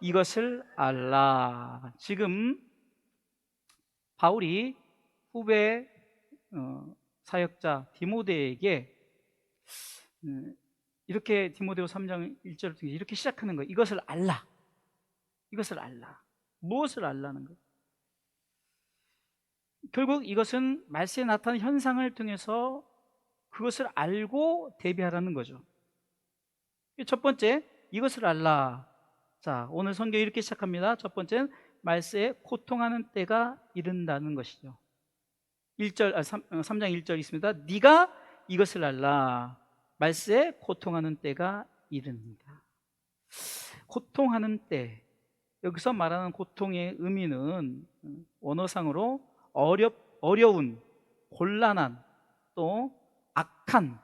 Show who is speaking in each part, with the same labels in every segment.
Speaker 1: 이것을 알라. 지금 바울이 후배 사역자 디모데에게 이렇게 디모데후 3장 1절을 통해 이렇게 시작하는 거예요. 이것을 알라. 이것을 알라. 무엇을 알라는 거예요? 결국 이것은 말세에 나타난 현상을 통해서 그것을 알고 대비하라는 거죠. 첫 번째, 이것을 알라. 자, 오늘 성경 이렇게 시작합니다. 첫 번째는 말세에 고통하는 때가 이른다는 것이죠. 3장 1절 있습니다. 네가 이것을 알라. 말세에 고통하는 때가 이른다. 고통하는 때, 여기서 말하는 고통의 의미는 원어상으로 어려운, 곤란한, 또 악한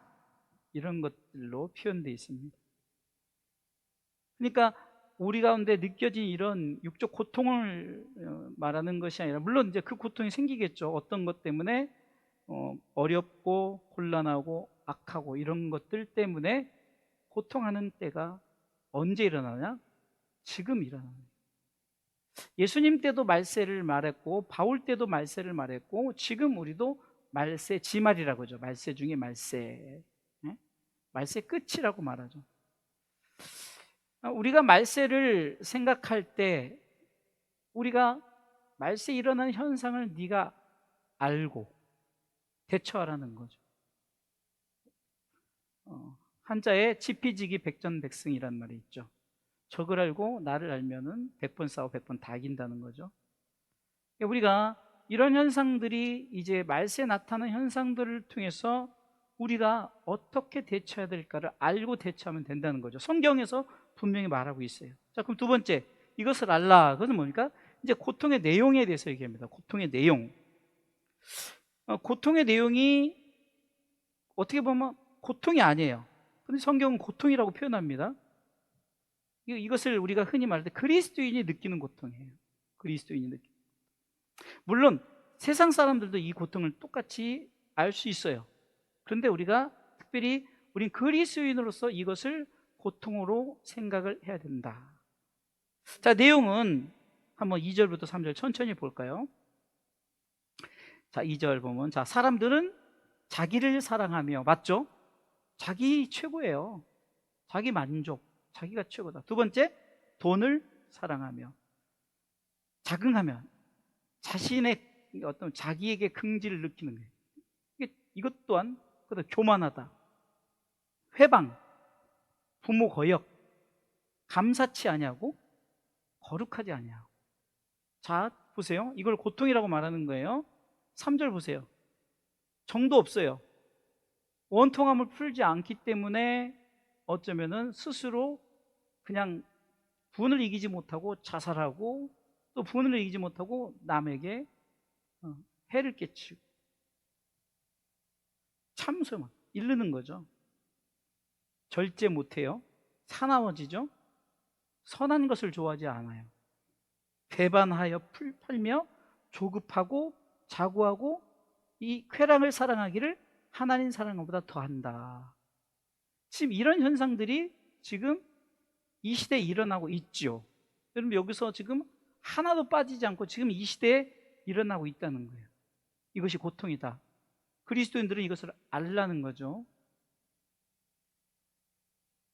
Speaker 1: 이런 것들로 표현되어 있습니다. 그러니까 우리 가운데 느껴진 이런 육적 고통을 말하는 것이 아니라, 물론 이제 그 고통이 생기겠죠. 어떤 것 때문에 어렵고 곤란하고 악하고 이런 것들 때문에 고통하는 때가 언제 일어나냐? 지금 일어나는. 예수님 때도 말세를 말했고 바울 때도 말세를 말했고 지금 우리도 말세 지말이라고 하죠. 말세 중에 말세, 말세 끝이라고 말하죠. 우리가 말세를 생각할 때 우리가 말세에 일어나는 현상을 네가 알고 대처하라는 거죠. 한자에 지피지기 백전백승이란 말이 있죠. 적을 알고 나를 알면은 100번 싸워 100번 다 이긴다는 거죠. 우리가 이런 현상들이 이제 말세에 나타나는 현상들을 통해서 우리가 어떻게 대처해야 될까를 알고 대처하면 된다는 거죠. 성경에서 분명히 말하고 있어요. 자, 그럼 두 번째, 이것을 알라. 그것은 뭡니까? 이제 고통의 내용에 대해서 얘기합니다. 고통의 내용. 고통의 내용이 어떻게 보면 고통이 아니에요. 근데 성경은 고통이라고 표현합니다. 이것을 우리가 흔히 말할 때 그리스도인이 느끼는 고통이에요. 그리스도인이 느끼는. 물론 세상 사람들도 이 고통을 똑같이 알 수 있어요. 그런데 우리가 특별히 우린 그리스도인으로서 이것을 고통으로 생각을 해야 된다. 자, 내용은 한번 2절부터 3절 천천히 볼까요? 자, 2절 보면, 자, 사람들은 자기를 사랑하며, 맞죠? 자기 최고예요. 자기 만족, 자기가 최고다. 두 번째, 돈을 사랑하며, 자긍하면 자신의 어떤 자기에게 긍지를 느끼는 거예요. 이것 또한 교만하다. 회방, 부모 거역, 감사치 아니하고 거룩하지 아니하고. 자, 보세요. 이걸 고통이라고 말하는 거예요. 3절 보세요. 정도 없어요. 원통함을 풀지 않기 때문에 어쩌면은 스스로 그냥 분을 이기지 못하고 자살하고, 또 분을 이기지 못하고 남에게 해를 끼치고 참소만 이르는 거죠. 절제 못해요. 사나워지죠. 선한 것을 좋아하지 않아요. 배반하여 팔며 조급하고 자고하고 이 쾌락을 사랑하기를 하나님 사랑보다 더한다. 지금 이런 현상들이 지금 이 시대에 일어나고 있죠. 여러분, 여기서 지금 하나도 빠지지 않고 지금 이 시대에 일어나고 있다는 거예요. 이것이 고통이다. 그리스도인들은 이것을 알라는 거죠.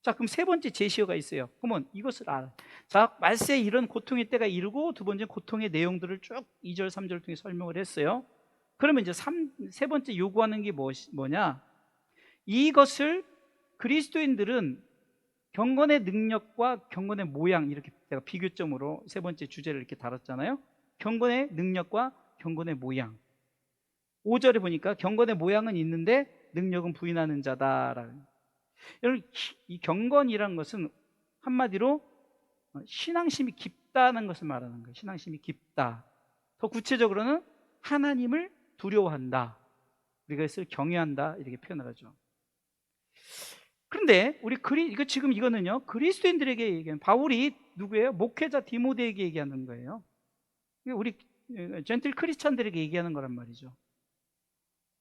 Speaker 1: 자, 그럼 세 번째 제시어가 있어요. 그러면 이것을 알아. 자, 말세에 이런 고통의 때가 이르고, 두 번째 고통의 내용들을 쭉 2절 3절 통해 설명을 했어요. 그러면 이제 세 번째 요구하는 게 뭐냐? 이것을 그리스도인들은 경건의 능력과 경건의 모양, 이렇게 제가 비교점으로 세 번째 주제를 이렇게 다뤘잖아요. 경건의 능력과 경건의 모양. 5절에 보니까 경건의 모양은 있는데 능력은 부인하는 자다라는. 여러분, 이 경건이란 것은 한마디로 신앙심이 깊다는 것을 말하는 거예요. 신앙심이 깊다. 더 구체적으로는 하나님을 두려워한다. 우리가 이것을 경외한다, 이렇게 표현을 하죠. 그런데 이거는요, 그리스도인들에게 얘기하는, 바울이 누구예요? 목회자 디모데에게 얘기하는 거예요. 우리 젠틀 크리스찬들에게 얘기하는 거란 말이죠.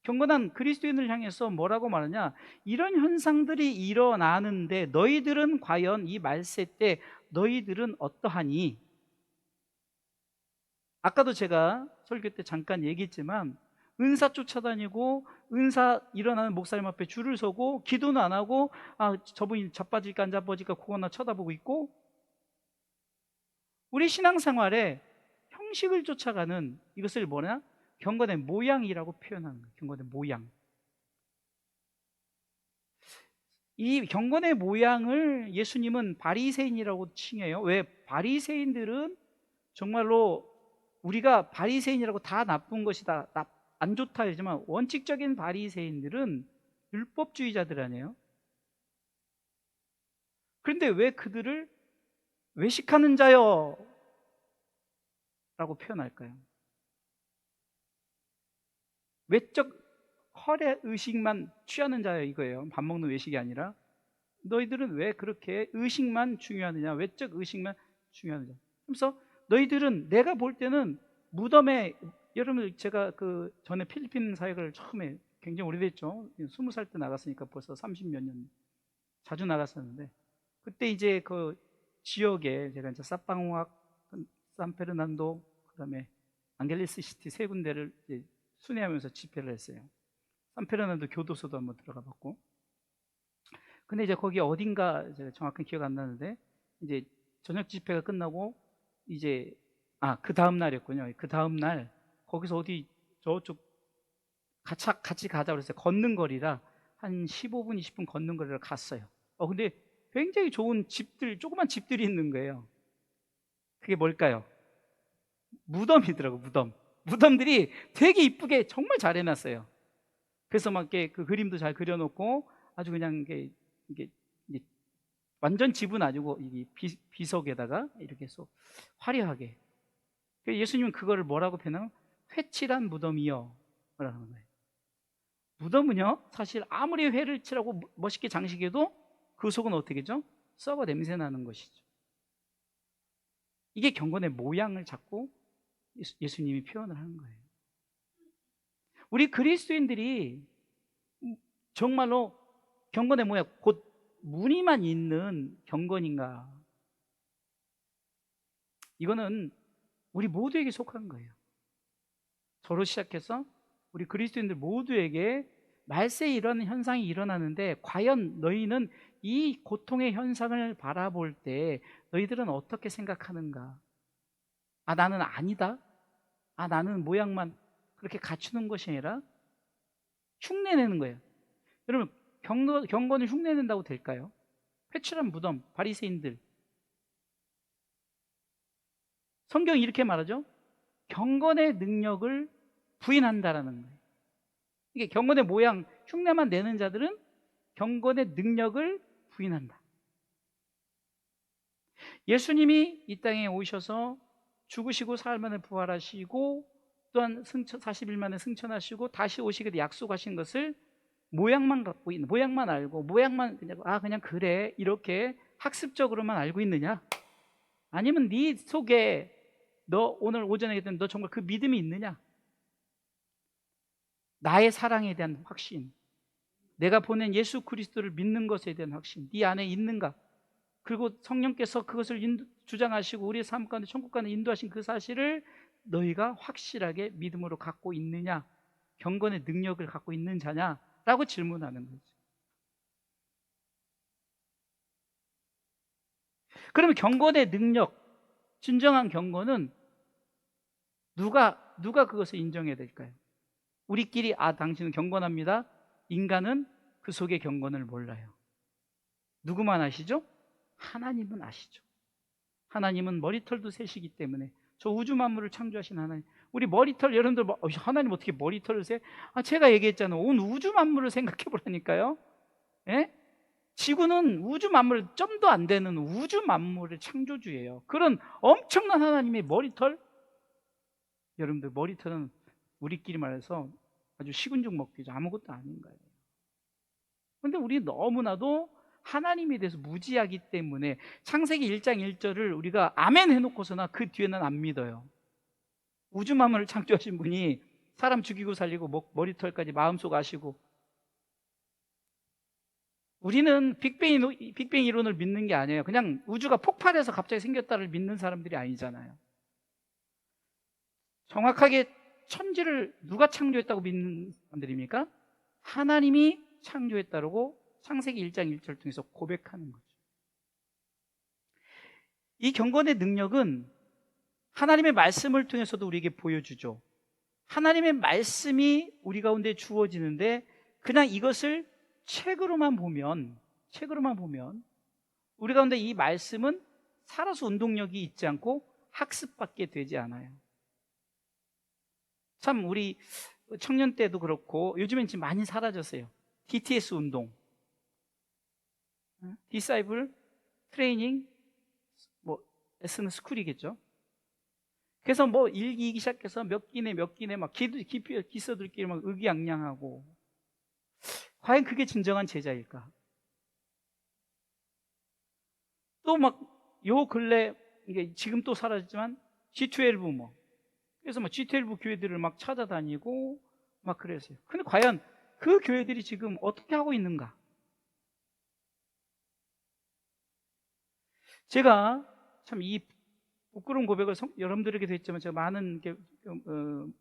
Speaker 1: 경건한 그리스도인을 향해서 뭐라고 말하냐, 이런 현상들이 일어나는데 너희들은 과연 이 말세 때 너희들은 어떠하니? 아까도 제가 설교 때 잠깐 얘기했지만, 은사 쫓아다니고 은사 일어나는 목사님 앞에 줄을 서고 기도는 안 하고, 저분이 자빠질까 안 자빠질까 그거나 쳐다보고 있고, 우리 신앙생활에 형식을 쫓아가는, 이것을 뭐냐, 경건의 모양이라고 표현하는 거예요. 경건의 모양. 이 경건의 모양을 예수님은 바리새인이라고 칭해요. 왜? 바리새인들은 정말로, 우리가 바리새인이라고 다 나쁜 것이다, 안 좋다 하지만, 원칙적인 바리새인들은 율법주의자들 아니에요? 그런데 왜 그들을 외식하는 자여 라고 표현할까요? 외적 헐의 의식만 취하는 자여, 이거예요. 밥 먹는 외식이 아니라. 너희들은 왜 그렇게 의식만 중요하느냐, 외적 의식만 중요하느냐. 그래서 너희들은, 내가 볼 때는 무덤에, 여러분 제가 그 전에 필리핀 사역을 처음에, 굉장히 오래됐죠. 20살 때 나갔으니까 벌써 30몇 년 자주 나갔었는데, 그때 이제 그 지역에 제가 이제 사빵우악, 산페르난도, 그다음에 안겔리스 시티 세 군데를 이제 순회하면서 집회를 했어요. 산페르난도 교도소도 한번 들어가 봤고. 근데 이제 거기 어딘가 제가 정확히 기억 안 나는데, 이제 저녁 집회가 끝나고 이제, 그 다음 날이었군요. 그 다음 날 거기서 어디 저쪽 같이 가자 그랬어요. 걷는 거리라 한 15분 20분 걷는 거리를 갔어요. 근데 굉장히 좋은 집들, 조그만 집들이 있는 거예요. 그게 뭘까요? 무덤이더라고. 무덤들이 되게 이쁘게 정말 잘 해놨어요. 그래서 막 이렇게 그 그림도 잘 그려놓고, 아주 그냥 이게 완전 집은 아니고 이게 비석에다가 이렇게 해서 화려하게. 예수님은 그거를 뭐라고 표현하면 회칠한 무덤이요 라는 거예요. 무덤은요, 사실 아무리 회를 칠하고 멋있게 장식해도 그 속은 어떻게죠? 썩어 냄새 나는 것이죠. 이게 경건의 모양을 자꾸 예수님이 표현을 하는 거예요. 우리 그리스도인들이 정말로 경건의 모양, 곧 무늬만 있는 경건인가? 이거는 우리 모두에게 속한 거예요. 저로 시작해서 우리 그리스도인들 모두에게 말세에 이런 현상이 일어나는데, 과연 너희는 이 고통의 현상을 바라볼 때 너희들은 어떻게 생각하는가? 나는 아니다. 나는 모양만 그렇게 갖추는 것이 아니라 흉내내는 거예요. 여러분, 경건을 흉내낸다고 될까요? 회칠한 무덤, 바리새인들. 성경이 이렇게 말하죠. 경건의 능력을 부인한다라는 거예요. 이게 경건의 모양, 흉내만 내는 자들은 경건의 능력을 부인한다. 예수님이 이 땅에 오셔서 죽으시고 사흘 만에 부활하시고, 또한 40일 만에 승천하시고 다시 오시기로 약속하신 것을 모양만 갖고 있는, 모양만 알고, 모양만 그냥 그래 이렇게 학습적으로만 알고 있느냐? 아니면 네 속에, 너 오늘 오전에 얘기했던, 너 정말 그 믿음이 있느냐? 나의 사랑에 대한 확신, 내가 보낸 예수 그리스도를 믿는 것에 대한 확신, 네 안에 있는가? 그리고 성령께서 그것을 주장하시고 우리의 삶 가운데 천국 가는 인도하신 그 사실을 너희가 확실하게 믿음으로 갖고 있느냐? 경건의 능력을 갖고 있는 자냐? 라고 질문하는 거죠. 그러면 경건의 능력, 진정한 경건은 누가 그것을 인정해야 될까요? 우리끼리 당신은 경건합니다. 인간은 그 속의 경건을 몰라요. 누구만 아시죠? 하나님은 아시죠. 하나님은 머리털도 세시기 때문에, 저 우주 만물을 창조하신 하나님, 우리 머리털, 여러분들 하나님 어떻게 머리털을 세? 제가 얘기했잖아요. 온 우주 만물을 생각해 보라니까요. 예? 지구는 우주 만물, 점도 안 되는 우주 만물의 창조주예요. 그런 엄청난 하나님의 머리털, 여러분들 머리털은 우리끼리 말해서 아주 식은죽 먹기죠. 아무것도 아닌 거예요. 그런데 우리 너무나도 하나님에 대해서 무지하기 때문에 창세기 1장 1절을 우리가 아멘 해놓고서나 그 뒤에는 안 믿어요. 우주 만물을 창조하신 분이 사람 죽이고 살리고 머리털까지 마음속 아시고. 우리는 빅뱅 이론을 믿는 게 아니에요. 그냥 우주가 폭발해서 갑자기 생겼다를 믿는 사람들이 아니잖아요. 정확하게 천지를 누가 창조했다고 믿는 사람들입니까? 하나님이 창조했다고 창세기 1장 1절 통해서 고백하는 거죠. 이 경건의 능력은 하나님의 말씀을 통해서도 우리에게 보여주죠. 하나님의 말씀이 우리 가운데 주어지는데 그냥 이것을 책으로만 보면 우리 가운데 이 말씀은 살아서 운동력이 있지 않고 학습밖에 되지 않아요. 참 우리 청년 때도 그렇고 요즘엔 지금 많이 사라졌어요. DTS 운동, Disciple Training, S는 스쿨이겠죠. 그래서 읽기 시작해서 몇 기네 막 기서들끼리 막 의기양양하고, 과연 그게 진정한 제자일까? 또 요 근래 이게 지금 또 사라졌지만 G12 그래서 G12 교회들을 막 찾아다니고 막 그랬어요. 근데 과연 그 교회들이 지금 어떻게 하고 있는가? 제가 참 이 부끄러운 고백을 여러분들에게도 했지만 제가 많은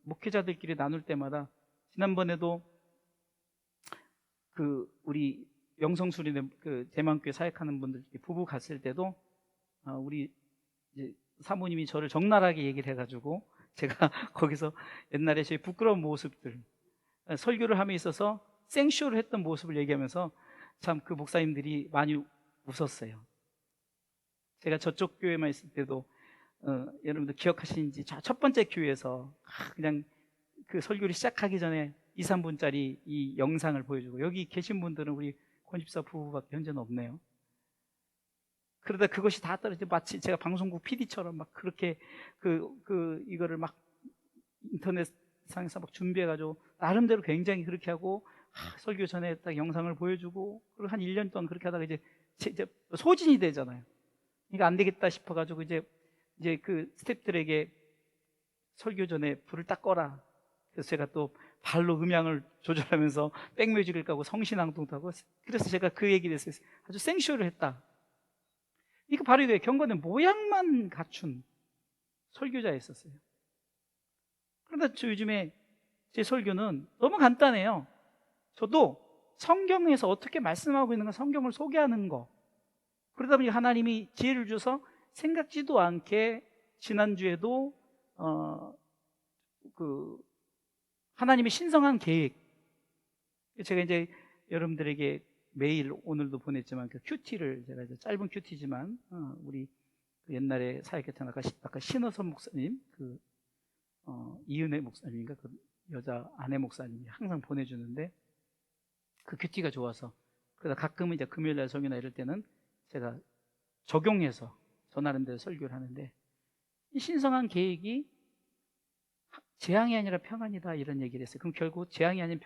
Speaker 1: 목회자들끼리 나눌 때마다, 지난번에도 우리 영성수리대 대만교회 사역하는 분들 부부 갔을 때도 우리 이제 사모님이 저를 적나라하게 얘기를 해가지고 제가 거기서 옛날에 저희 부끄러운 모습들, 설교를 함에 있어서 생쇼를 했던 모습을 얘기하면서 참 그 목사님들이 많이 웃었어요. 제가 저쪽 교회만 있을 때도 여러분들 기억하시는지 첫 번째 교회에서 그냥 그 설교를 시작하기 전에 2, 3분짜리 이 영상을 보여주고, 여기 계신 분들은 우리 권집사 부부밖에 현재는 없네요. 그러다 그것이 다 떨어지고 마치 제가 방송국 PD처럼 막 그렇게 이거를 막 인터넷상에서 막 준비해가지고 나름대로 굉장히 그렇게 하고 설교 전에 딱 영상을 보여주고, 그리고 한 1년 동안 그렇게 하다가 이제 소진이 되잖아요. 이거 안 되겠다 싶어가지고 이제 그 스태프들에게 설교 전에 불을 딱 꺼라. 그래서 제가 또 발로 음향을 조절하면서 백뮤직을 까고 성신앙송도 하고, 그래서 제가 그 얘기를 했어요. 아주 생쇼를 했다. 이거 바로 이거예요. 경건의 모양만 갖춘 설교자였었어요. 그런데 저 요즘에 제 설교는 너무 간단해요. 저도 성경에서 어떻게 말씀하고 있는가 성경을 소개하는 거. 그러다 보니 하나님이 지혜를 줘서 생각지도 않게 지난주에도 하나님의 신성한 계획, 제가 이제 여러분들에게 메일 오늘도 보냈지만 그 큐티를, 제가 이제 짧은 큐티지만 우리 옛날에 사역했던 아까 신호선 목사님, 이은혜 목사님인가, 그 여자 아내 목사님이 항상 보내주는데 그 큐티가 좋아서, 그러다 가끔은 이제 금요일날 성이나 이럴 때는 제가 적용해서 저 나름대로 설교를 하는데, 이 신성한 계획이 재앙이 아니라 평안이다 이런 얘기를 했어요. 그럼 결국 재앙이 아닌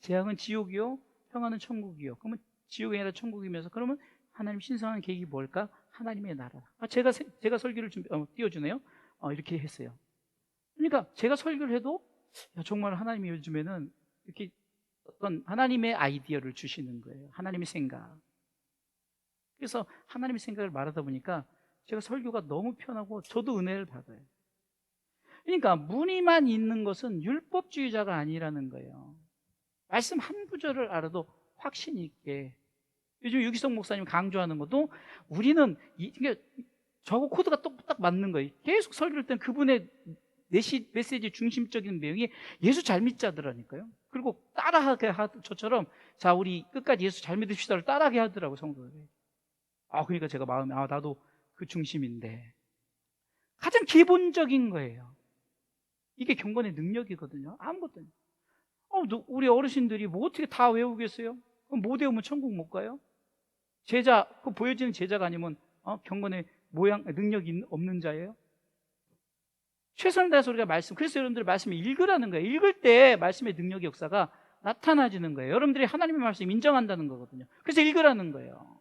Speaker 1: 재앙은 지옥이요, 평안은 천국이요. 그러면 지옥이 아니라 천국이면서, 그러면 하나님 신성한 계획이 뭘까? 하나님의 나라. 제가 설교를 띄워주네요. 이렇게 했어요. 그러니까 제가 설교를 해도 정말 하나님이 요즘에는 이렇게 어떤 하나님의 아이디어를 주시는 거예요. 하나님의 생각. 그래서 하나님의 생각을 말하다 보니까 제가 설교가 너무 편하고 저도 은혜를 받아요. 그러니까 무늬만 있는 것은 율법주의자가 아니라는 거예요. 말씀 한 구절을 알아도 확신 있게. 요즘 유기성 목사님 강조하는 것도 우리는 저하고 코드가 딱 맞는 거예요. 계속 설교할 때는 그분의 메시지 중심적인 내용이 예수 잘 믿자더라니까요. 그리고 따라하게 저처럼 자 우리 끝까지 예수 잘 믿읍시다를 따라하게 하더라고요, 성도들이. 그러니까 제가 마음에 나도 그 중심인데, 가장 기본적인 거예요. 이게 경건의 능력이거든요. 아무것도 아니에요. 우리 어르신들이 어떻게 다 외우겠어요? 그럼 못 외우면 천국 못 가요? 그 보여지는 제자가 아니면 경건의 능력이 없는 자예요? 최선을 다해서 우리가 그래서 여러분들 말씀을 읽으라는 거예요. 읽을 때 말씀의 능력의 역사가 나타나지는 거예요. 여러분들이 하나님의 말씀 인정한다는 거거든요. 그래서 읽으라는 거예요.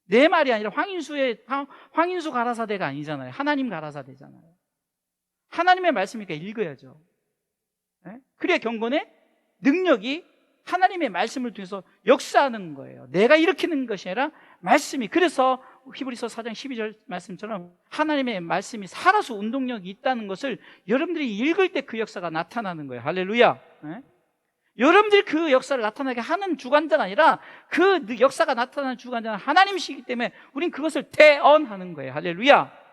Speaker 1: 내 말이 아니라 황인수 가라사대가 아니잖아요. 하나님 가라사대잖아요. 하나님의 말씀이니까 읽어야죠. 예? 그래야 경건의 능력이 하나님의 말씀을 통해서 역사하는 거예요. 내가 일으키는 것이 아니라 말씀이. 그래서 히브리서 4장 12절 말씀처럼 하나님의 말씀이 살아서 운동력이 있다는 것을 여러분들이 읽을 때 그 역사가 나타나는 거예요. 할렐루야. 예? 여러분들이 그 역사를 나타나게 하는 주관자가 아니라 그 역사가 나타나는 주관자는 하나님이시기 때문에 우린 그것을 대언하는 거예요. 할렐루야.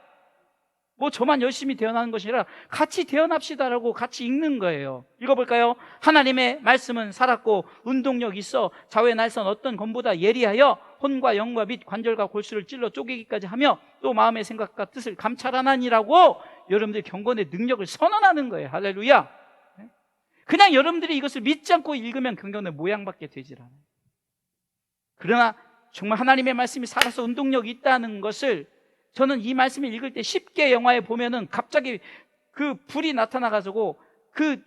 Speaker 1: 뭐 저만 열심히 대언하는 것이 아니라 같이 대언합시다라고 같이 읽는 거예요. 읽어볼까요? 하나님의 말씀은 살았고 운동력 있어 좌우의 날선 어떤 검보다 예리하여 혼과 영과 및 관절과 골수를 찔러 쪼개기까지 하며 또 마음의 생각과 뜻을 감찰하나니라고 여러분들이 경건의 능력을 선언하는 거예요. 할렐루야. 그냥 여러분들이 이것을 믿지 않고 읽으면 경건의 모양밖에 되질 않아요. 그러나 정말 하나님의 말씀이 살아서 운동력이 있다는 것을 저는 이 말씀을 읽을 때 10개 영화에 보면은 갑자기 그 불이 나타나가지고 그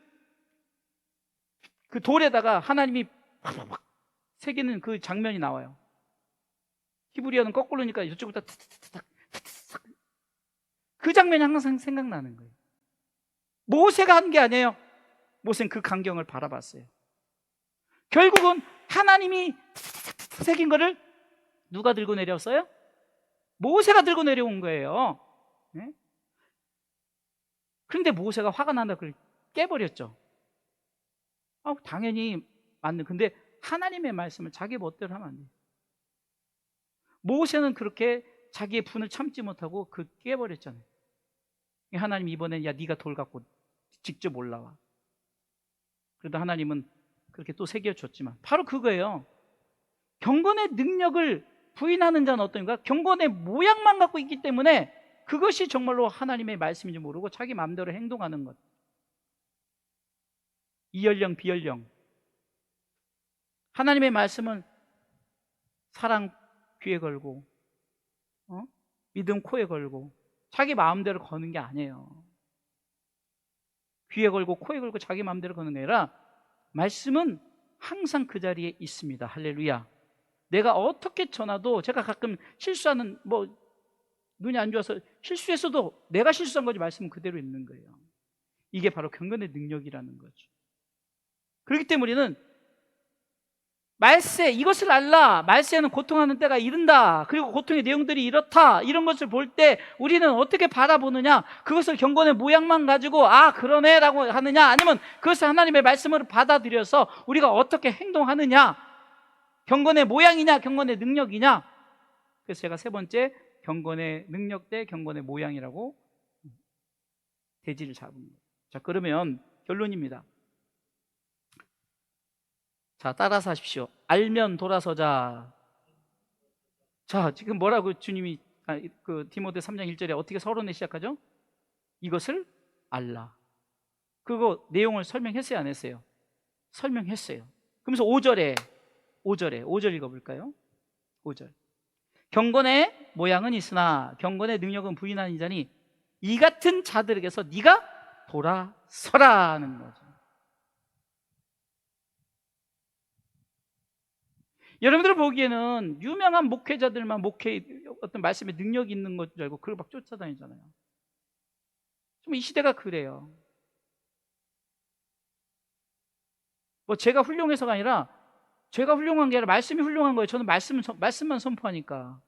Speaker 1: 돌에다가 하나님이 팍팍팍 새기는 그 장면이 나와요. 히브리어는 거꾸로니까 이쪽부터 타타타타 그 장면이 항상 생각나는 거예요. 모세가 한 게 아니에요. 모세는 그 광경을 바라봤어요. 결국은 하나님이 새긴 거를 누가 들고 내렸어요? 모세가 들고 내려온 거예요. 네? 그런데 모세가 화가 난다 그걸 깨버렸죠. 당연히 맞는. 근데 하나님의 말씀을 자기 멋대로 하면 안 돼요. 모세는 그렇게 자기의 분을 참지 못하고 그 깨버렸잖아요. 하나님 이번엔 야 네가 돌 갖고 직접 올라와. 그래도 하나님은 그렇게 또 새겨줬지만 바로 그거예요. 경건의 능력을 부인하는 자는 어떤가? 경건의 모양만 갖고 있기 때문에 그것이 정말로 하나님의 말씀인지 모르고 자기 마음대로 행동하는 것. 이연령 비연령. 하나님의 말씀은 사랑 귀에 걸고 믿음 코에 걸고 자기 마음대로 거는 게 아니에요. 귀에 걸고 코에 걸고 자기 마음대로 거는 게 아니라 말씀은 항상 그 자리에 있습니다. 할렐루야. 내가 어떻게 전화도 제가 가끔 실수하는 눈이 안 좋아서 실수했어도 내가 실수한 거지 말씀은 그대로 있는 거예요. 이게 바로 경건의 능력이라는 거죠. 그렇기 때문에 우리는 말세 이것을 알라. 말세는 고통하는 때가 이른다. 그리고 고통의 내용들이 이렇다. 이런 것을 볼 때 우리는 어떻게 바라보느냐? 그것을 경건의 모양만 가지고 그러네 라고 하느냐? 아니면 그것을 하나님의 말씀으로 받아들여서 우리가 어떻게 행동하느냐? 경건의 모양이냐? 경건의 능력이냐? 그래서 제가 세 번째 경건의 능력 대 경건의 모양이라고 대지를 잡은 거예요. 자, 그러면 결론입니다. 자, 따라서 하십시오. 알면 돌아서자. 자, 지금 뭐라고 주님이 디모데 3장 1절에 어떻게 서론에 시작하죠? 이것을 알라. 그거 내용을 설명했어요, 안 했어요? 설명했어요. 그러면서 5절 읽어볼까요? 5절. 경건의 모양은 있으나 경건의 능력은 부인하는 자니 이 같은 자들에게서 네가 돌아서라는 거죠. 여러분들 보기에는 유명한 목회자들만 어떤 말씀에 능력이 있는 것 줄 알고 그걸 막 쫓아다니잖아요. 좀 이 시대가 그래요. 제가 훌륭해서가 아니라 제가 훌륭한 게 아니라 말씀이 훌륭한 거예요. 저는 말씀만 선포하니까.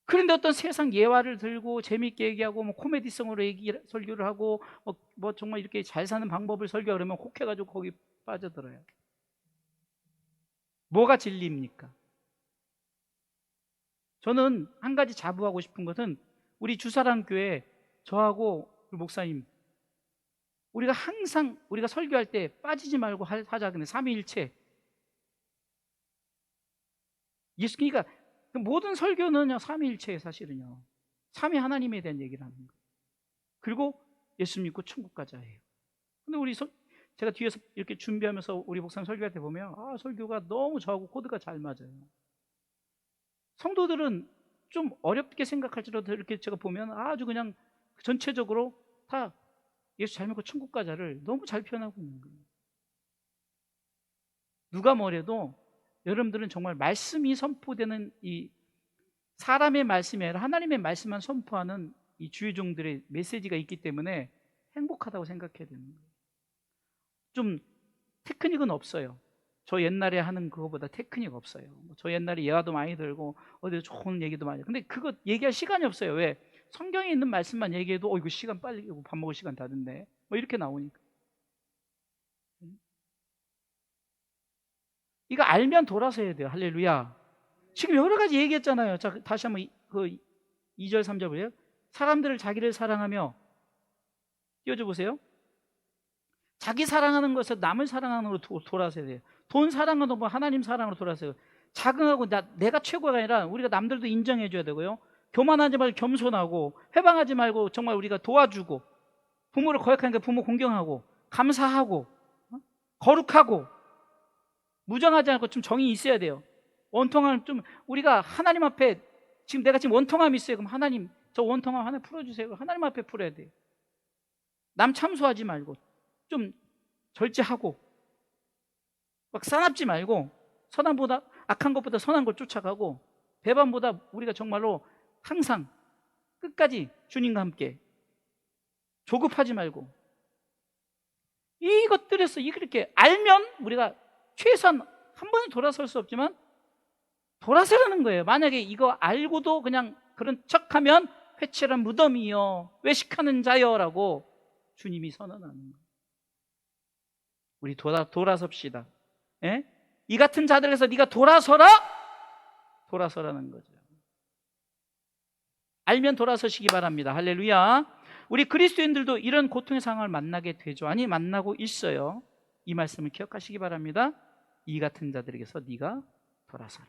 Speaker 1: 그런데 어떤 세상 예화를 들고 재미있게 얘기하고 코미디성으로 설교를 하고 정말 이렇게 잘 사는 방법을 설교하려면 혹해가지고 거기 빠져들어요. 뭐가 진리입니까? 저는 한 가지 자부하고 싶은 것은 우리 주사랑교회 저하고 우리 목사님 우리가 항상 우리가 설교할 때 빠지지 말고 하자. 근데 삼위일체 예수 그러니까 모든 설교는요 삼위일체예요. 사실은요 삼위 하나님에 대한 얘기를 하는 거예요. 그리고 예수 믿고 천국 가자예요. 근데 제가 뒤에서 이렇게 준비하면서 우리 목사님 설교할 때 보면 설교가 너무 저하고 코드가 잘 맞아요. 성도들은 좀 어렵게 생각할지라도 이렇게 제가 보면 아주 그냥 전체적으로 다 예수 잘 믿고 천국 가자를 너무 잘 표현하고 있는 거예요. 누가 뭐래도 여러분들은 정말 말씀이 선포되는 이 사람의 말씀이 아니라 하나님의 말씀만 선포하는 이 주의종들의 메시지가 있기 때문에 행복하다고 생각해야 되는 거예요. 좀 테크닉은 없어요. 저 옛날에 하는 그거보다 테크닉 없어요. 저 옛날에 예화도 많이 들고 어디 좋은 얘기도 많이. 근데 그거 얘기할 시간이 없어요. 왜? 성경에 있는 말씀만 얘기해도 이거 시간 빨리 밥 먹을 시간 다 됐네. 뭐 이렇게 나오니까. 이거 알면 돌아서 해야 돼요. 할렐루야. 지금 여러 가지 얘기했잖아요. 자, 다시 한번 그 2절 3절 보세요. 사람들을 자기를 사랑하며 띄워줘 보세요. 자기 사랑하는 것에서 남을 사랑하는 걸로 돌아서야 돼요. 돈 사랑하는 거 하나님 사랑으로 돌아서요. 자긍하고 내가 최고가 아니라 우리가 남들도 인정해 줘야 되고요. 교만하지 말고 겸손하고 회방하지 말고 정말 우리가 도와주고 부모를 거역하니까 부모 공경하고 감사하고 거룩하고 무정하지 않고 좀 정이 있어야 돼요. 원통함 좀 우리가 하나님 앞에 지금 내가 지금 원통함이 있어요. 그럼 하나님 저 원통함 하나 풀어주세요. 하나님 앞에 풀어야 돼요. 남 참소하지 말고 좀 절제하고 막 싸납지 말고 선함보다 악한 것보다 선한 걸 쫓아가고 배반보다 우리가 정말로 항상 끝까지 주님과 함께 조급하지 말고 이것들에서 이렇게 알면 우리가 최소한 한 번은 돌아설 수 없지만 돌아서라는 거예요. 만약에 이거 알고도 그냥 그런 척하면 회칠한 무덤이요 외식하는 자여라고 주님이 선언하는 거예요. 우리 돌아섭시다. 예? 이 같은 자들에서 네가 돌아서라는 거죠. 알면 돌아서시기 바랍니다. 할렐루야. 우리 그리스도인들도 이런 고통의 상황을 만나게 되죠. 아니 만나고 있어요. 이 말씀을 기억하시기 바랍니다. 이 같은 자들에게서 네가 돌아서라.